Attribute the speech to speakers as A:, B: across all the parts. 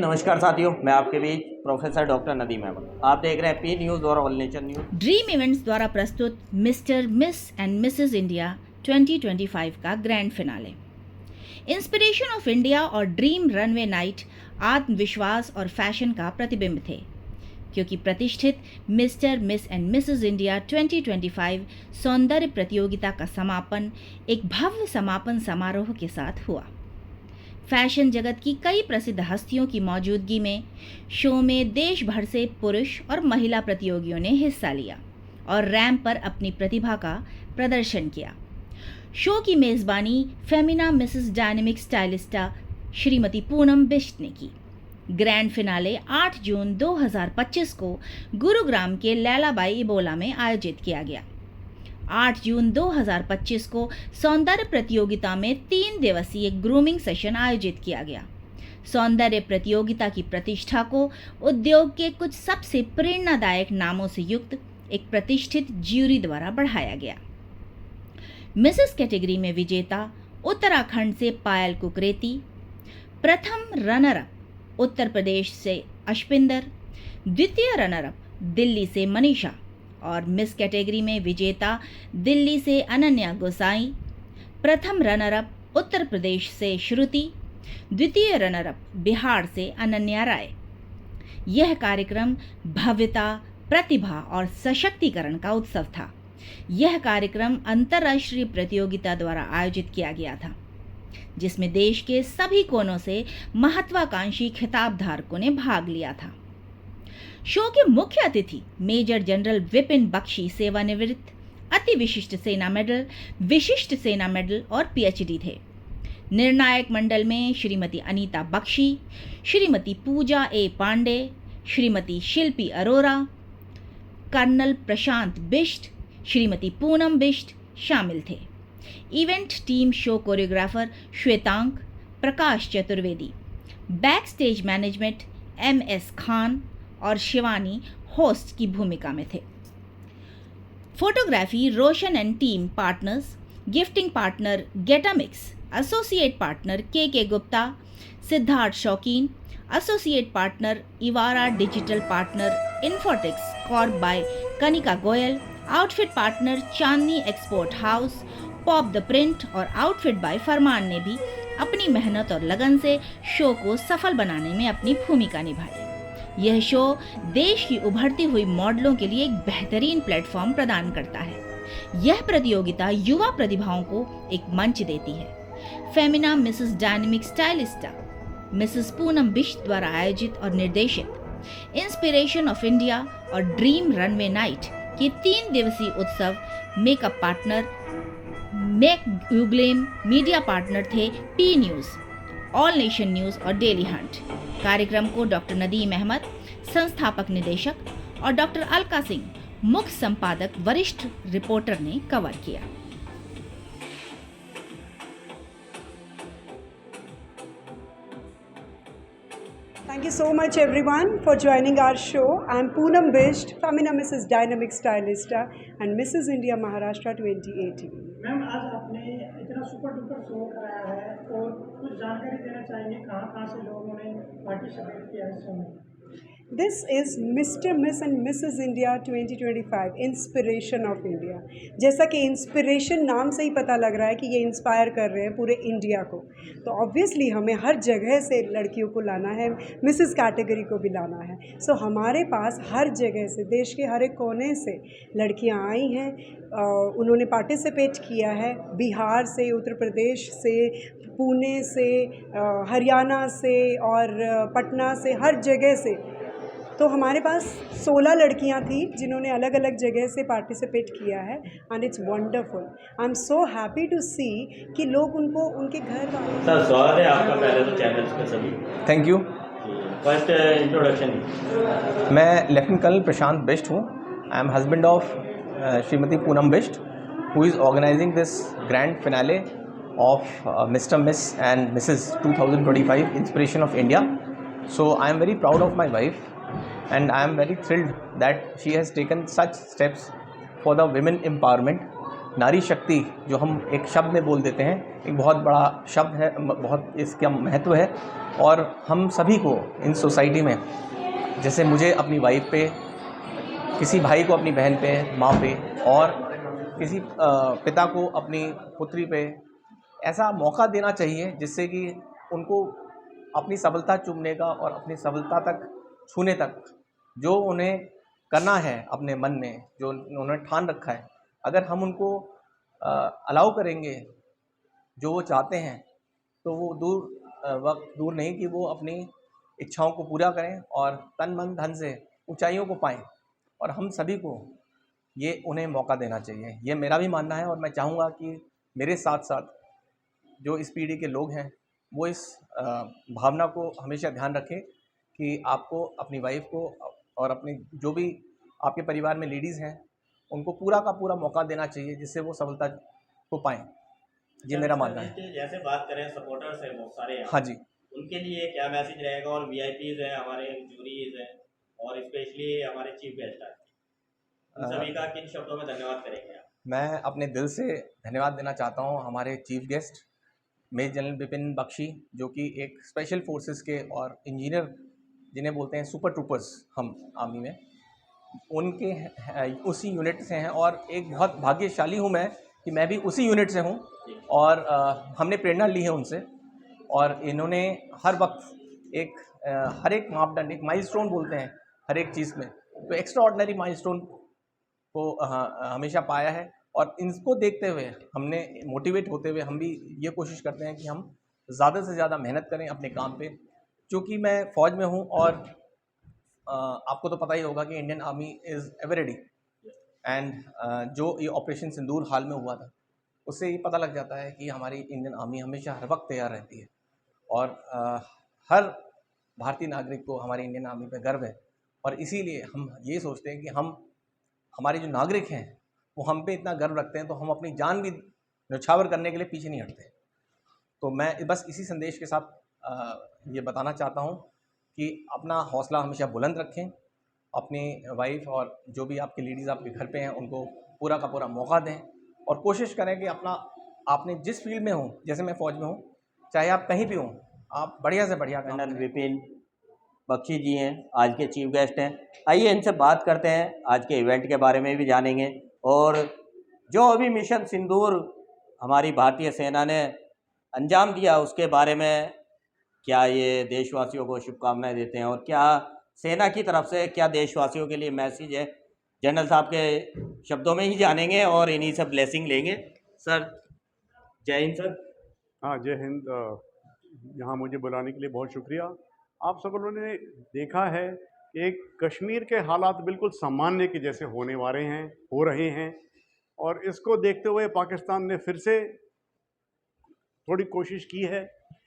A: नमस्कार साथियों, मैं आपके बीच प्रोफेसर डॉक्टर नदीम अहमद। आप देख रहे हैं पी न्यूज़ और all nature news.
B: Dream events द्वारा प्रस्तुत mister Miss and Mrs India 2025 का grand finale. Inspiration of India और ड्रीम रनवे नाइट आत्मविश्वास और फैशन का प्रतिबिंब थे, क्योंकि प्रतिष्ठित mister Miss and Mrs India 2025 सौंदर्य प्रतियोगिता का समापन एक भव्य समापन समारोह के साथ हुआ। फैशन जगत की कई प्रसिद्ध हस्तियों की मौजूदगी में शो में देश भर से पुरुष और महिला प्रतियोगियों ने हिस्सा लिया और रैंप पर अपनी प्रतिभा का प्रदर्शन किया। शो की मेज़बानी फेमिना मिसेस डायनेमिक स्टाइलिस्टा श्रीमती पूनम बिष्ट ने की। ग्रैंड फिनाले 8 जून 2025 को गुरुग्राम के लैलाबाई इबोला में आयोजित किया गया। 8 जून 2025 को सौंदर्य प्रतियोगिता में 3 दिवसीय ग्रूमिंग सेशन आयोजित किया गया। सौंदर्य प्रतियोगिता की प्रतिष्ठा को उद्योग के कुछ सबसे प्रेरणादायक नामों से युक्त एक प्रतिष्ठित ज्यूरी द्वारा बढ़ाया गया। मिसेस कैटेगरी में विजेता उत्तराखंड से पायल कुकरेती, प्रथम रनर अप उत्तर प्रदेश से अश्पिंदर, द्वितीय रनर अप दिल्ली से मनीषा और मिस कैटेगरी में विजेता दिल्ली से अनन्या गोसाई, प्रथम रनर अप उत्तर प्रदेश से श्रुति, द्वितीय रनर अप बिहार से अनन्या राय। यह कार्यक्रम भव्यता, प्रतिभा और सशक्तिकरण का उत्सव था। यह कार्यक्रम अंतर्राष्ट्रीय प्रतियोगिता द्वारा आयोजित किया गया था, जिसमें देश के सभी कोनों से महत्वाकांक्षी खिताब धारकों ने भाग लिया था। शो के मुख्य अतिथि मेजर जनरल विपिन बख्शी सेवानिवृत्त, अति विशिष्ट सेना मेडल, विशिष्ट सेना मेडल और पीएचडी थे। निर्णायक मंडल में श्रीमती अनीता बख्शी, श्रीमती पूजा ए पांडे, श्रीमती शिल्पी अरोरा, कर्नल प्रशांत बिष्ट, श्रीमती पूनम बिष्ट शामिल थे। Event team show choreographer Shwetank Prakash Chaturvedi, backstage management MS Khan और शिवानी होस्ट की भूमिका में थे। Photography Roshan and team partners, gifting partner Getamix, associate partner K Gupta, Siddharth Shaukeen, associate partner Ivara digital partner Infotex corp by Kanika Goyal, outfit partner Chandni export house, pop the print और outfit bye फरमान ने भी अपनी मेहनत और लगन से शो को सफल बनाने में अपनी भूमिका निभाई। यह शो देश की उभरती हुई मॉडलों के लिए एक बेहतरीन प्लेटफॉर्म प्रदान करता है। यह प्रतियोगिता युवा प्रतिभाओं को एक मंच देती है। Femina Mrs dynamic stylista Mrs Poonam Bisht द्वारा आयोजित और निर्देशित इंस्पिरेशन ऑफ इंडिया और ड्रीम रनवे नाइट के 3 दिवसीय उत्सव makeup partner Mac uglam, media partner थे P news, all nation news और डेली हंट। कार्यक्रम को डॉक्टर नदीम अहमद संस्थापक निदेशक और डॉक्टर अलका सिंह मुख्य संपादक वरिष्ठ रिपोर्टर ने कवर किया।
C: Thank you so much everyone for joining our show. I'm Poonam Bisht, Femina Mrs. Dynamic Stylista and Mrs. India Maharashtra 2018.
D: Ma'am, आज आपने इतना सुपर डुपर शो कराया है और कुछ जानकारी देना चाहिए कहाँ से लोगों ने पार्टिसिपेट किया इस शो में।
C: This is Mr. Miss and Mrs. India 2025 inspiration of India. जैसा कि इंस्पिरेशन नाम से ही पता लग रहा है कि ये इंस्पायर कर रहे हैं पूरे इंडिया को, तो ऑब्वियसली हमें हर जगह से लड़कियों को लाना है, मिसेस कैटेगरी को भी लाना है। सो हमारे पास हर जगह से, देश के हर एक कोने से लड़कियां आई हैं। उन्होंने पार्टिसिपेट किया है बिहार से, उत्तर प्रदेश से, पुणे से, हरियाणा से और पटना से, हर जगह से। तो हमारे पास 16 लड़कियां थी जिन्होंने अलग अलग जगह से पार्टिसिपेट किया है and it's wonderful. I am so happy to see कि लोग उनको उनके घर वाले।
A: सर, स्वागत है आपका पहले तो चैनल्स पे सभी।
E: Thank you.
A: First introduction.
E: मैं लेफ्टिनेंट कर्नल प्रशांत बिष्ट हूँ। I am husband of Shrimati Poonam Bisht, who is organising this grand finale of Mr Miss and Mrs 2025 inspiration of India. So I am very proud of my wife, and I am very thrilled that she has taken such steps for the women empowerment, नारी शक्ति जो हम एक शब्द में बोल देते हैं, एक बहुत बड़ा शब्द है, बहुत इसका महत्व है। और हम सभी को इन सोसाइटी में, जैसे मुझे अपनी वाइफ पे, किसी भाई को अपनी बहन पे, माँ पे, और किसी पिता को अपनी पुत्री पे ऐसा मौका देना चाहिए जिससे कि उनको अपनी सफलता चूमने का और अपनी सफलता तक छूने तक जो उन्हें करना है अपने मन में, जो उन्होंने ठान रखा है, अगर हम उनको अलाउ करेंगे जो वो चाहते हैं, तो वो वक्त दूर नहीं कि वो अपनी इच्छाओं को पूरा करें और तन मन धन से ऊंचाइयों को पाएं। और हम सभी को ये उन्हें मौका देना चाहिए, ये मेरा भी मानना है। और मैं चाहूँगा कि मेरे साथ साथ जो इस पीढ़ी के लोग हैं वो इस भावना को हमेशा ध्यान रखें कि आपको अपनी वाइफ को और अपनी जो भी आपके परिवार में लेडीज़ हैं उनको पूरा का पूरा मौका देना चाहिए जिससे वो सफलता को पाएँ। ये मेरा मानना है।
A: जैसे बात करें सपोर्टर्स हैं बहुत सारे यहाँ,
E: हाँ जी।
A: उनके लिए क्या मैसेज रहेगा? और वीआईपीज हैं, हमारे जूरीज हैं, और स्पेशली हमारे चीफ गेस्ट हैं, उन सभी का किन शब्दों में धन्यवाद करेंगे आप?
E: मैं अपने दिल से धन्यवाद देना चाहता हूँ हमारे chief guest major general Vipin Bakshi, जो कि एक स्पेशल फोर्सेस के और इंजीनियर जिन्हें बोलते हैं सुपर ट्रूपर्स हम आर्मी में, उनके उसी यूनिट से हैं। और एक बहुत भाग्यशाली हूँ मैं कि मैं भी उसी यूनिट से हूँ और हमने प्रेरणा ली है उनसे। और इन्होंने हर वक्त हर एक मापदंड, एक माइलस्टोन बोलते हैं हर एक चीज़ में, तो एक्स्ट्रा ऑर्डिनरी माइलस्टोन को हमेशा पाया है। और इनको देखते हुए हमने मोटिवेट होते हुए हम भी ये कोशिश करते हैं कि हम ज़्यादा से ज़्यादा मेहनत करें अपने काम पे। क्योंकि मैं फ़ौज में हूँ और आपको तो पता ही होगा कि Indian army is ever ready. And जो ये ऑपरेशन सिंदूर हाल में हुआ था, उससे ये पता लग जाता है कि हमारी इंडियन आर्मी हमेशा हर वक्त तैयार रहती है। और हर भारतीय नागरिक को हमारी इंडियन आर्मी पे गर्व है। और इसीलिए हम ये सोचते हैं कि हमारे जो नागरिक हैं वो हम पे इतना गर्व रखते हैं, तो हम अपनी जान भी न्यौछावर करने के लिए पीछे नहीं हटते। तो मैं बस इसी संदेश के साथ ये बताना चाहता हूँ कि अपना हौसला हमेशा बुलंद रखें, अपनी वाइफ और जो भी आपकी लेडीज़ आपके घर पे हैं उनको पूरा का पूरा मौका दें, और कोशिश करें कि आपने जिस फील्ड में हो, जैसे मैं फ़ौज में हूँ, चाहे आप कहीं भी हों, आप बढ़िया से बढ़िया काम
A: जनरल
E: करें।
A: विपिन बख्शी जी हैं, आज के चीफ गेस्ट हैं। आइए इनसे बात करते हैं, आज के इवेंट के बारे में भी जानेंगे, और जो अभी मिशन सिंदूर हमारी भारतीय सेना ने अंजाम दिया उसके बारे में क्या ये देशवासियों को शुभकामनाएं देते हैं, और क्या सेना की तरफ से क्या देशवासियों के लिए मैसेज है, जनरल साहब के शब्दों में ही जानेंगे और इन्हीं से ब्लेसिंग लेंगे। सर जय हिंद। सर
F: हाँ, जय हिंद। यहाँ मुझे बुलाने के लिए बहुत शुक्रिया। आप सब लोगों ने देखा है कि एक कश्मीर के हालात बिल्कुल सामान्य के जैसे होने वाले हैं, हो रहे हैं, और इसको देखते हुए पाकिस्तान ने फिर से थोड़ी कोशिश की है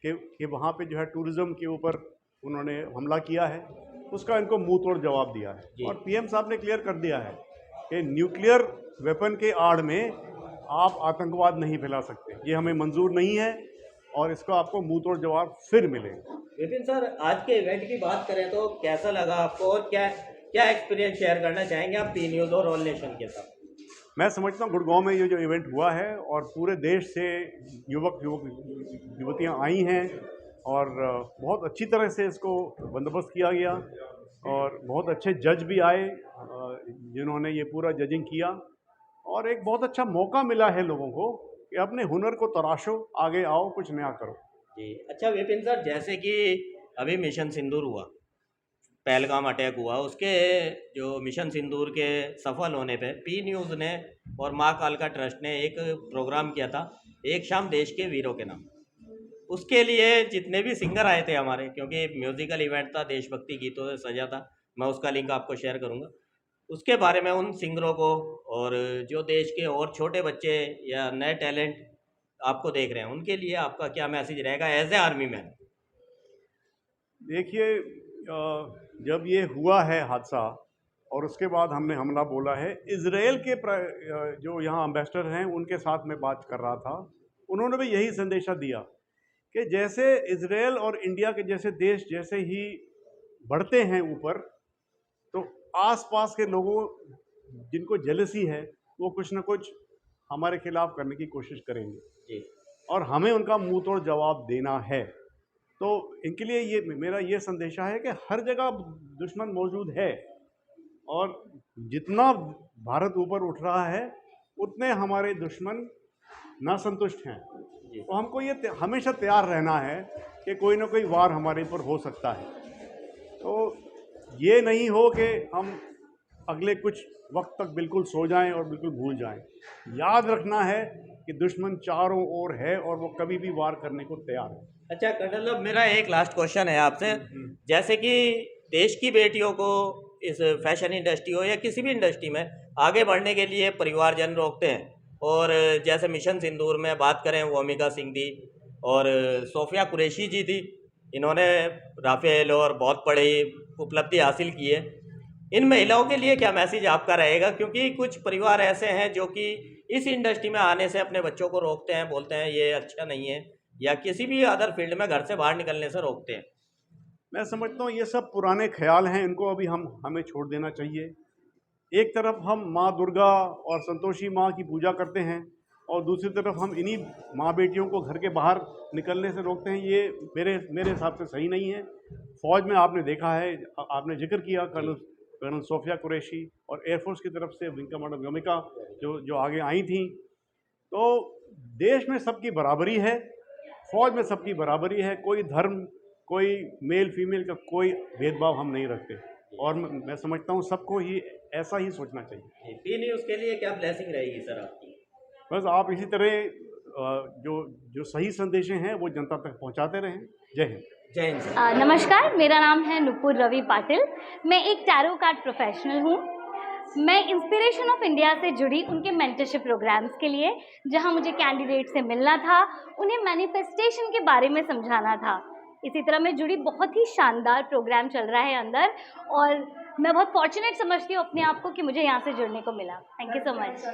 F: कि वहाँ पे जो है टूरिज़्म के ऊपर उन्होंने हमला किया है, उसका इनको मुंह तोड़ जवाब दिया है। और पीएम साहब ने क्लियर कर दिया है कि न्यूक्लियर वेपन के आड़ में आप आतंकवाद नहीं फैला सकते, ये हमें मंजूर नहीं है, और इसका आपको मुंह तोड़ जवाब फिर मिलेगा।
A: विपिन सर, आज के इवेंट की बात करें तो कैसा लगा आपको, और क्या क्या एक्सपीरियंस शेयर करना चाहेंगे आप पी न्यूज़ और ऑल नेशन के साथ?
F: मैं समझता हूँ गुड़गांव में ये जो इवेंट हुआ है, और पूरे देश से युवतियाँ आई हैं, और बहुत अच्छी तरह से इसको बंदोबस्त किया गया, और बहुत अच्छे जज भी आए जिन्होंने ये पूरा जजिंग किया, और एक बहुत अच्छा मौका मिला है लोगों को कि अपने हुनर को तराशो, आगे आओ, कुछ नया करो।
A: जी अच्छा विपिन सर, जैसे कि अभी मिशन सिंदूर हुआ, पहलगाम अटैक हुआ, उसके जो मिशन सिंदूर के सफल होने पे पी न्यूज़ ने और माँ कालका ट्रस्ट ने एक प्रोग्राम किया था, एक शाम देश के वीरों के नाम। उसके लिए जितने भी सिंगर आए थे हमारे, क्योंकि म्यूज़िकल इवेंट था, देशभक्ति गीतों से सजा था, मैं उसका लिंक आपको शेयर करूँगा, उसके बारे में उन सिंगरों को और जो देश के और छोटे बच्चे या नए टैलेंट आपको देख रहे हैं, उनके लिए आपका क्या मैसेज रहेगा एज ए आर्मी मैन?
F: देखिए, जब ये हुआ है हादसा और उसके बाद हमने हमला बोला है, इज़राइल के जो यहाँ एम्बेसडर हैं उनके साथ मैं बात कर रहा था, उन्होंने भी यही संदेशा दिया कि जैसे इज़राइल और इंडिया के जैसे देश जैसे ही बढ़ते हैं ऊपर, तो आसपास के लोगों जिनको जेलसी है वो कुछ ना कुछ हमारे खिलाफ करने की कोशिश करेंगे
A: जी
F: और हमें उनका मुंह तोड़ जवाब देना है। तो इनके लिए ये मेरा ये संदेशा है कि हर जगह दुश्मन मौजूद है और जितना भारत ऊपर उठ रहा है उतने हमारे दुश्मन नासंतुष्ट हैं। तो हमको ये हमेशा तैयार रहना है कि कोई ना कोई वार हमारे ऊपर हो सकता है। तो ये नहीं हो कि हम अगले कुछ वक्त तक बिल्कुल सो जाएं और बिल्कुल भूल जाएं। याद रखना है कि दुश्मन चारों ओर है और वो कभी भी वार करने को तैयार है।
A: अच्छा कर्नल, अब मेरा एक लास्ट क्वेश्चन है आपसे। जैसे कि देश की बेटियों को इस फैशन इंडस्ट्री हो या किसी भी इंडस्ट्री में आगे बढ़ने के लिए परिवारजन रोकते हैं, और जैसे मिशन सिंदूर में बात करें, वोमिका सिंह थी और सोफिया कुरैशी जी थी, इन्होंने राफेल और बहुत बड़ी उपलब्धि हासिल की है। इन महिलाओं के लिए क्या मैसेज आपका रहेगा? क्योंकि कुछ परिवार ऐसे हैं जो कि इस इंडस्ट्री में आने से अपने बच्चों को रोकते हैं, बोलते हैं ये अच्छा नहीं है, या किसी भी अदर फील्ड में घर से बाहर निकलने से रोकते हैं।
F: मैं समझता हूँ ये सब पुराने ख्याल हैं, इनको अभी हमें छोड़ देना चाहिए। एक तरफ हम माँ दुर्गा और संतोषी माँ की पूजा करते हैं और दूसरी तरफ हम इन्हीं माँ बेटियों को घर के बाहर निकलने से रोकते हैं। ये मेरे हिसाब से सही नहीं है। फ़ौज में आपने देखा है, आपने जिक्र किया कर्नल सोफिया कुरैशी और एयरफोर्स की तरफ से विंग कमांडर व्योमिका जो आगे आई थी। तो देश में सबकी बराबरी है, फ़ौज में सबकी बराबरी है। कोई धर्म, कोई मेल फीमेल का कोई भेदभाव हम नहीं रखते और मैं समझता हूँ सबको ही ऐसा ही सोचना चाहिए।
A: पी न्यूज़ के लिए क्या ब्लेसिंग रहेगी सर आपकी?
F: बस आप इसी तरह जो सही संदेशें हैं वो जनता तक पहुँचाते रहें। जय हिंद।
A: जय हिंद सर।
G: नमस्कार, मेरा नाम है नुपुर रवि पाटिल। मैं एक टैरो कार्ड प्रोफेशनल हूँ। मैं इंस्पिरेशन ऑफ इंडिया से जुड़ी उनके मेंटरशिप प्रोग्राम्स के लिए, जहाँ मुझे कैंडिडेट से मिलना था, उन्हें मैनिफेस्टेशन के बारे में समझाना था। इसी तरह मैं जुड़ी बहुत ही शानदार प्रोग्राम चल रहा है अंदर, और मैं बहुत फॉर्चुनेट समझती हूँ अपने आप को कि मुझे यहाँ से जुड़ने को मिला। Thank you so much.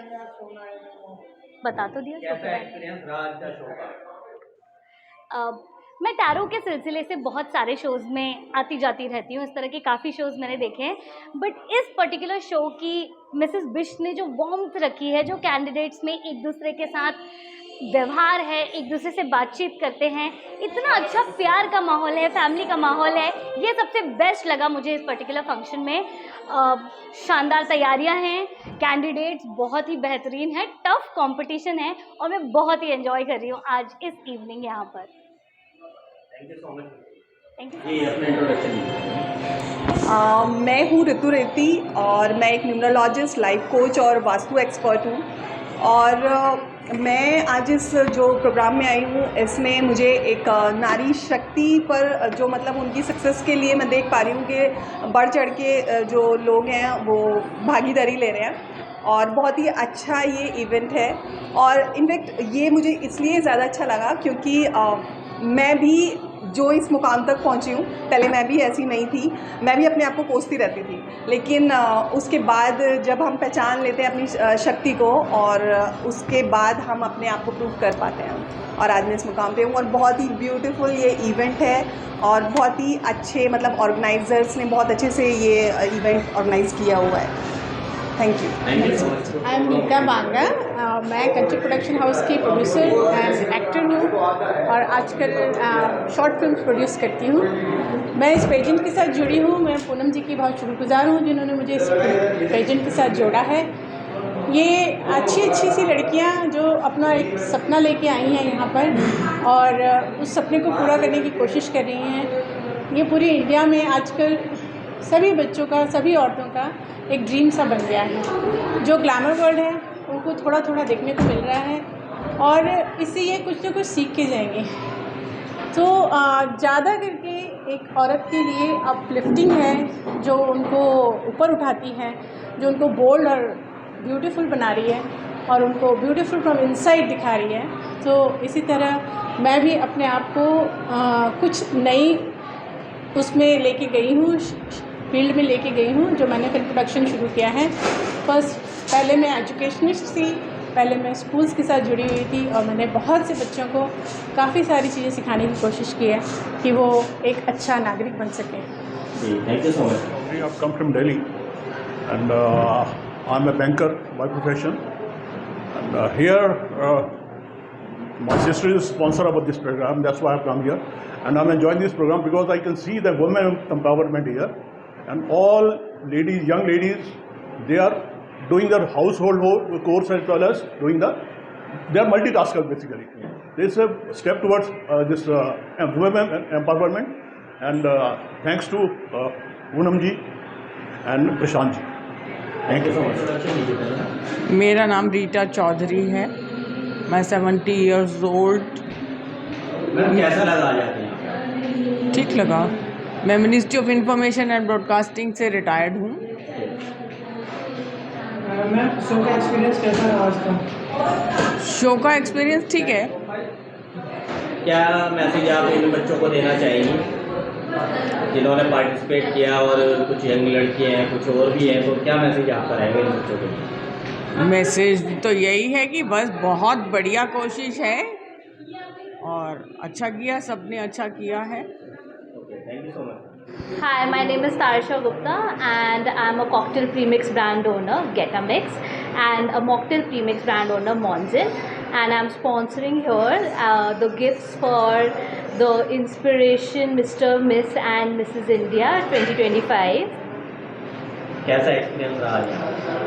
G: बता तो दिया।
A: कैसा एक्सपीरियंस रहा आज का शो का?
G: मैं टैरो के सिलसिले से बहुत सारे शोज़ में आती जाती रहती हूँ, इस तरह के काफ़ी शोज़ मैंने देखे हैं, बट इस पर्टिकुलर शो की मिसेस बिष्ट ने जो वार्मथ रखी है, जो कैंडिडेट्स में एक दूसरे के साथ व्यवहार है, एक दूसरे से बातचीत करते हैं, इतना अच्छा प्यार का माहौल है, फैमिली का माहौल है, ये सबसे बेस्ट लगा मुझे इस पर्टिकुलर फंक्शन में। शानदार तैयारियां हैं, कैंडिडेट्स बहुत ही बेहतरीन है, टफ कंपटीशन है और मैं बहुत ही एंजॉय कर रही हूँ आज इस इवनिंग यहाँ पर।
A: Thank you so much.
G: Thank you.
A: जी, अपना इंट्रोडक्शन।
C: मैं हूँ ऋतु रेती और मैं एक न्यूमरोलॉजिस्ट, लाइफ कोच और वास्तु एक्सपर्ट हूँ। और मैं आज इस जो प्रोग्राम में आई हूँ, इसमें मुझे एक नारी शक्ति पर जो मतलब उनकी सक्सेस के लिए मैं देख पा रही हूँ कि बढ़ चढ़ के जो लोग हैं वो भागीदारी ले रहे हैं और बहुत ही अच्छा ये इवेंट है। और इनफैक्ट ये मुझे इसलिए ज़्यादा अच्छा लगा क्योंकि मैं भी जो इस मुकाम तक पहुंची हूँ, पहले मैं भी ऐसी नहीं थी, मैं भी अपने आप को कोसती रहती थी, लेकिन उसके बाद जब हम पहचान लेते हैं अपनी शक्ति को और उसके बाद हम अपने आप को प्रूव कर पाते हैं। और आज मैं इस मुकाम पे हूँ और बहुत ही ब्यूटीफुल ये इवेंट है और बहुत ही अच्छे मतलब ऑर्गेनाइजर्स ने बहुत अच्छे से ये इवेंट ऑर्गेनाइज किया हुआ है। Thank you.
H: I am Neeta Banga. मैं कंट्री प्रोडक्शन हाउस की प्रोड्यूसर एंड एक्टर हूँ और आजकल शॉर्ट फिल्म प्रोड्यूस करती हूँ। मैं इस पेजेंट के साथ जुड़ी हूँ। मैं पूनम जी की बहुत शुक्रगुजार हूँ जिन्होंने मुझे इस पेजेंट के साथ जोड़ा है। ये अच्छी सी लड़कियाँ जो अपना एक सपना लेके आई हैं यहाँ पर और उस सपने को पूरा करने की कोशिश कर रही हैं। ये पूरी इंडिया में आजकल सभी बच्चों का, सभी औरतों का एक ड्रीम सा बन गया है। जो ग्लैमर वर्ल्ड है उनको थोड़ा थोड़ा देखने को मिल रहा है और इससे ये कुछ ना कुछ सीख के जाएंगे। तो ज़्यादा करके एक औरत के लिए अपलिफ्टिंग है, जो उनको ऊपर उठाती है, जो उनको बोल्ड और ब्यूटीफुल बना रही है और उनको ब्यूटीफुल फ्रॉम इनसाइड दिखा रही है। तो इसी तरह मैं भी अपने आप को कुछ नई उसमें लेके गई हूँ, फील्ड में लेके गई हूँ, जो मैंने फिल्म प्रोडक्शन शुरू किया है। पहले मैं एजुकेशनिस्ट थी, पहले मैं स्कूल्स के साथ जुड़ी हुई थी और मैंने बहुत से बच्चों को काफ़ी सारी चीज़ें सिखाने की कोशिश की है कि वो एक अच्छा नागरिक बन सकें।
A: जी, thank you so much.
I: I've come from Delhi and I'm a banker by profession
F: And here, my sister is sponsor of this program. That's why I've come here, and I'm enjoying this program because I can see the women empowerment here, and all ladies, young ladies, they are doing their household course as well as doing they are multitaskers basically. This is a step towards this women empowerment, and thanks to Poonam ji and Prashant ji. Thank you so much.
I: मेरा नाम रीटा चौधरी है, मैं 70 years old.
A: कैसा लगा आज आके यहाँ?
I: ठीक लगा। मैं ministry of information and broadcasting से रिटायर्ड हूँ।
D: मैम शो का एक्सपीरियंस कैसा रहा आज का?
I: शो का एक्सपीरियंस ठीक है।
A: क्या मैसेज आप इन बच्चों को देना चाहेंगी जिन्होंने पार्टिसिपेट किया, और कुछ यंग लड़कियाँ हैं, कुछ और भी हैं, तो क्या मैसेज आपका रहेगा इन बच्चों के लिए?
I: मैसेज तो यही है कि बस बहुत बढ़िया कोशिश है और अच्छा किया, सबने अच्छा किया है।
A: Thank you so much.
G: Hi, my name is Tarisha Gupta and I'm a cocktail premix brand owner, Getamix, and a mocktail premix brand owner, Monzin, and I'm sponsoring here the gifts for the Inspiration Mr. Miss and Mrs. India 2025.
A: कैसा experience रहा आज?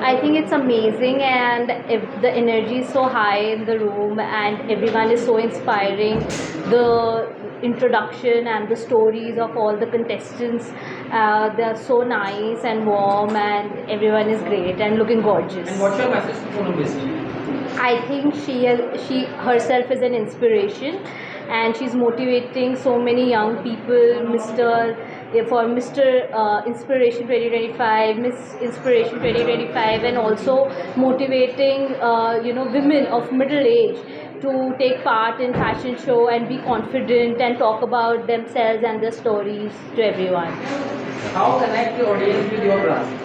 G: I think it's amazing, and if the energy is so high in the room and everyone is so inspiring. The introduction and the stories of all the contestants, they are so nice and warm, and everyone is great and looking gorgeous.
J: And what's your message to Poonam basically?
G: I think she herself is an inspiration, and she's motivating so many young people, for Mr. Inspiration 2025, Miss Inspiration 2025, and also motivating women of middle age to take part in fashion show and be confident and talk about themselves and their stories to everyone.
J: How connect the audience with your brand?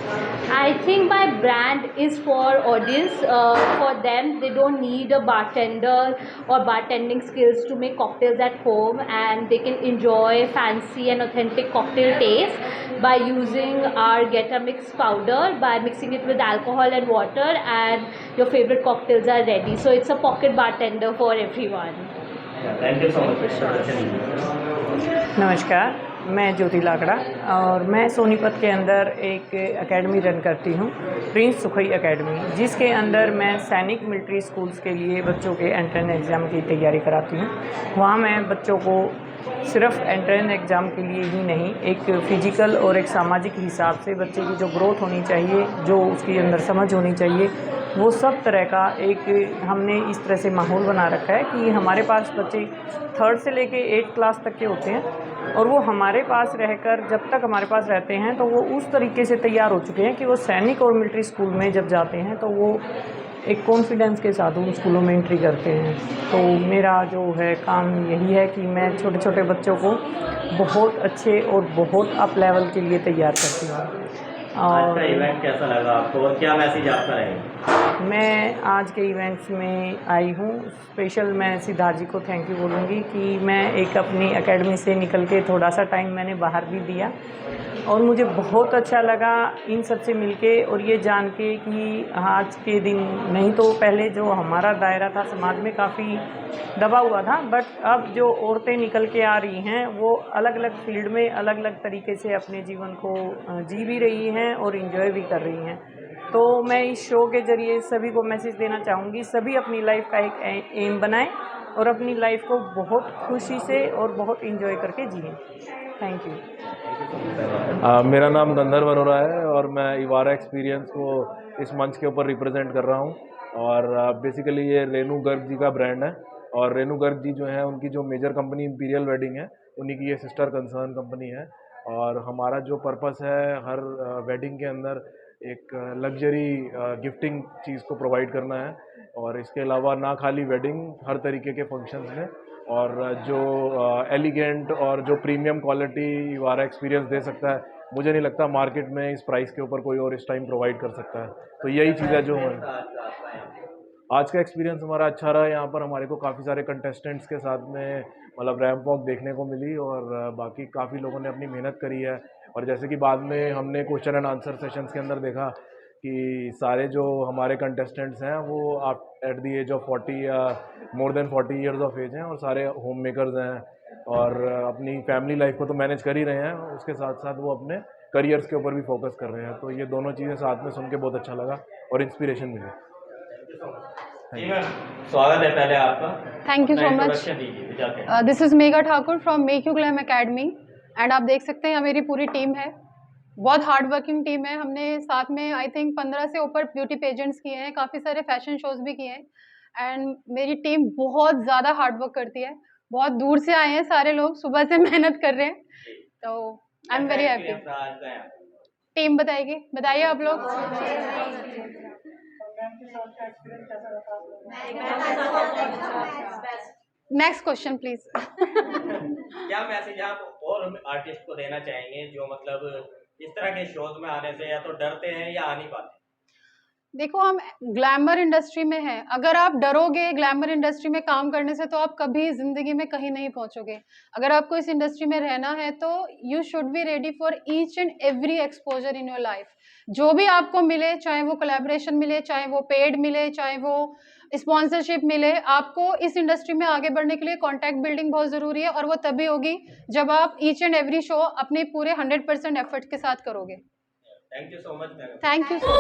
G: I think my brand is for audience. For them, they don't need a bartender or bartending skills to make cocktails at home, and they can enjoy fancy and authentic cocktail taste by using our Getamix powder, by mixing it with alcohol and water, and your favorite cocktails are ready. So it's a pocket bartender for everyone.
A: Thank you so much.
I: नमस्कार, मैं ज्योति लाकड़ा और मैं सोनीपत के अंदर एक academy run करती हूँ, Prince सुखई academy, जिसके अंदर मैं सैनिक मिलिट्री स्कूल्स के लिए बच्चों के एंट्रेंस एग्ज़ाम की तैयारी कराती हूँ। वहाँ मैं बच्चों को सिर्फ एंट्रेंस एग्ज़ाम के लिए ही नहीं, एक फ़िज़िकल और एक सामाजिक हिसाब से बच्चे की जो ग्रोथ होनी चाहिए, जो उसके अंदर समझ होनी चाहिए, वो सब तरह का एक हमने इस तरह से माहौल बना रखा है कि हमारे पास बच्चे 3rd से लेके 8th क्लास तक के होते हैं, और वो हमारे पास रहकर जब तक हमारे पास रहते हैं तो वो उस तरीके से तैयार हो चुके हैं कि वो सैनिक और मिलिट्री स्कूल में जब जाते हैं तो वो एक कॉन्फिडेंस के साथ उन स्कूलों में एंट्री करते हैं। तो मेरा जो है काम यही है कि मैं छोटे छोटे बच्चों को बहुत अच्छे और बहुत अप लेवल के लिए तैयार करती हूँ।
A: आज का इवेंट कैसा लगा आपको और क्या मैसेज आपका रहेगा?
I: मैं आज के इवेंट्स में आई हूँ, स्पेशल मैं सिद्धार्थ जी को थैंक यू बोलूँगी कि मैं एक अपनी एकेडमी से निकल के थोड़ा सा टाइम मैंने बाहर भी दिया, और मुझे बहुत अच्छा लगा इन सब से मिलके और ये जान के कि आज के दिन नहीं तो पहले जो हमारा दायरा था समाज में काफ़ी दबा हुआ था, बट अब जो औरतें निकल के आ रही हैं वो अलग अलग फील्ड में अलग अलग तरीके से अपने जीवन को जी भी रही हैं और इन्जॉय भी कर रही हैं। तो मैं इस शो के ज़रिए सभी को मैसेज देना चाहूँगी, सभी अपनी लाइफ का एक एम बनाएं और अपनी लाइफ को बहुत खुशी से और बहुत इन्जॉय करके जिएं। Thank you.
K: मेरा नाम गंधर्व अरोरा है और मैं इवारा एक्सपीरियंस को इस मंच के ऊपर रिप्रेजेंट कर रहा हूँ, और बेसिकली ये रेनू गर्ग जी का ब्रांड है, और रेनू गर्ग जी जो है उनकी जो मेजर कंपनी इंपीरियल वेडिंग है उन्हीं की ये सिस्टर कंसर्न कंपनी है, और हमारा जो पर्पस है हर वेडिंग के अंदर एक लग्जरी गिफ्टिंग चीज़ को प्रोवाइड करना है, और इसके अलावा ना खाली वेडिंग, हर तरीके के फंक्शंस में, और जो एलिगेंट और जो प्रीमियम क्वालिटी इवारा एक्सपीरियंस दे सकता है, मुझे नहीं लगता मार्केट में इस प्राइस के ऊपर कोई और इस टाइम प्रोवाइड कर सकता है। तो यही चीज़ है जो आज का एक्सपीरियंस हमारा अच्छा रहा। यहाँ पर हमारे को काफ़ी सारे कंटेस्टेंट्स के साथ में मतलब रैंप वॉक देखने को मिली, और बाकी काफ़ी लोगों ने अपनी मेहनत करी है, और जैसे कि बाद में हमने क्वेश्चन एंड आंसर सेशंस के अंदर देखा कि सारे जो हमारे कंटेस्टेंट्स हैं वो आप एट द एज ऑफ 40 या more than 40 years of age हैं और सारे होम मेकर्स हैं और अपनी फैमिली लाइफ को तो मैनेज कर ही रहे हैं, उसके साथ साथ वो अपने करियर्स के ऊपर भी फोकस कर रहे हैं। तो ये दोनों चीज़ें साथ में सुन के बहुत अच्छा लगा और इंस्पिरेशन मिली।
A: जी मैम, स्वागत है पहले आपका।
L: Thank you so much.
A: Introduction दीजिए जाके।
L: This is Megha Thakur from make you glam academy and आप देख सकते हैं यहाँ मेरी पूरी टीम है, बहुत हार्ड वर्किंग टीम है। हमने साथ में आई थिंक 15 से ऊपर ब्यूटी पेजेंट्स किए हैं, काफ़ी सारे फैशन शोज़ भी किए हैं एंड मेरी टीम बहुत ज़्यादा हार्ड वर्क करती है। बहुत दूर से आए हैं सारे लोग, सुबह से मेहनत कर रहे हैं, तो I am very happy. Team बताइए आप लोग। Next question please.
A: क्या मैसेज आप और आर्टिस्ट को देना चाहेंगे जो मतलब इस तरह के शोज में आने से या तो डरते हैं या आ नहीं पाते?
L: देखो, हम ग्लैमर इंडस्ट्री में हैं, अगर आप डरोगे ग्लैमर इंडस्ट्री में काम करने से तो आप कभी ज़िंदगी में कहीं नहीं पहुंचोगे। अगर आपको इस इंडस्ट्री में रहना है तो you should be ready for each and every exposure in your life. जो भी आपको मिले, चाहे वो कोलैबोरेशन मिले, चाहे वो पेड मिले, चाहे वो स्पॉन्सरशिप मिले, आपको इस इंडस्ट्री में आगे बढ़ने के लिए कॉन्टैक्ट बिल्डिंग बहुत ज़रूरी है और वो तभी होगी जब आप ईच एंड एवरी शो अपने पूरे 100% एफर्ट के साथ करोगे।
A: Thank you so much ma'am.
L: Thank you so much.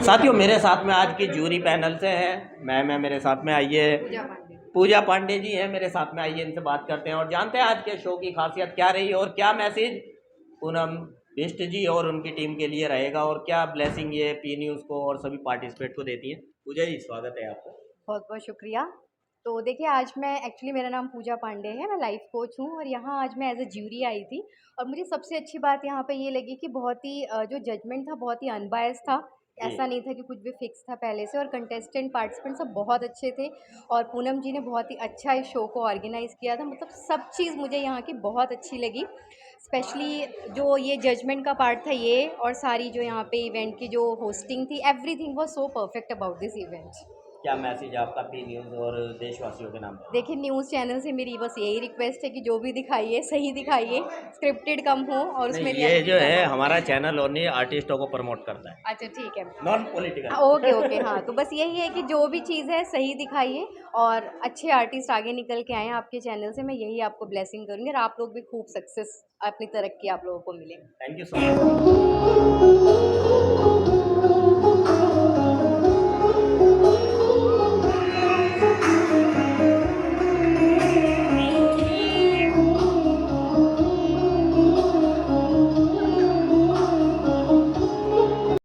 A: साथियों, मेरे साथ में आज की जूरी पैनल से है मैम है, मेरे साथ में आइए पूजा पांडे जी हैं मेरे साथ में, आइए इनसे बात करते हैं और जानते हैं आज के शो की खासियत क्या रही और क्या मैसेज पूनम बिष्ट जी और उनकी टीम के लिए रहेगा और क्या ब्लेसिंग ये पी न्यूज़ को और सभी पार्टिसिपेट को देती हैं। पूजा जी, स्वागत है आपका।
M: बहुत बहुत शुक्रिया। तो देखिए, आज मैं एक्चुअली मेरा नाम पूजा पांडे है, मैं लाइफ कोच हूँ और यहाँ आज मैं एज ए ज्यूरी आई थी और मुझे सबसे अच्छी बात यहाँ पे ये लगी कि बहुत ही जो जजमेंट था बहुत ही अनबायस था, ऐसा नहीं था कि कुछ भी फिक्स था पहले से, और कंटेस्टेंट पार्टिसिपेंट सब बहुत अच्छे थे और पूनम जी ने बहुत ही अच्छा इस शो को ऑर्गेनाइज़ किया था। मतलब सब चीज़ मुझे यहाँ की बहुत अच्छी लगी, स्पेशली जो ये जजमेंट का पार्ट था ये, और सारी जो यहाँ पे इवेंट की जो होस्टिंग थी, everything was so perfect about this event.
A: क्या मैसेज आपका पी न्यूज़ और देशवासियों के नाम?
M: देखिए, न्यूज़ चैनल से मेरी बस यही रिक्वेस्ट है कि जो भी दिखाइए सही दिखाइए, स्क्रिप्टेड कम हो और उसमें
A: ये जो है हमारा चैनल ओनली आर्टिस्टों को प्रमोट करता है।
M: अच्छा ठीक है,
A: नॉन पॉलिटिकल।
M: ओके ओके, हाँ, तो बस यही है कि जो भी चीज़ है सही दिखाइए और अच्छे आर्टिस्ट आगे निकल के आए आपके चैनल से। मैं यही आपको ब्लेसिंग करूँगी और आप लोग भी खूब सक्सेस, अपनी तरक्की आप लोगों को मिले।
A: Thank you so much.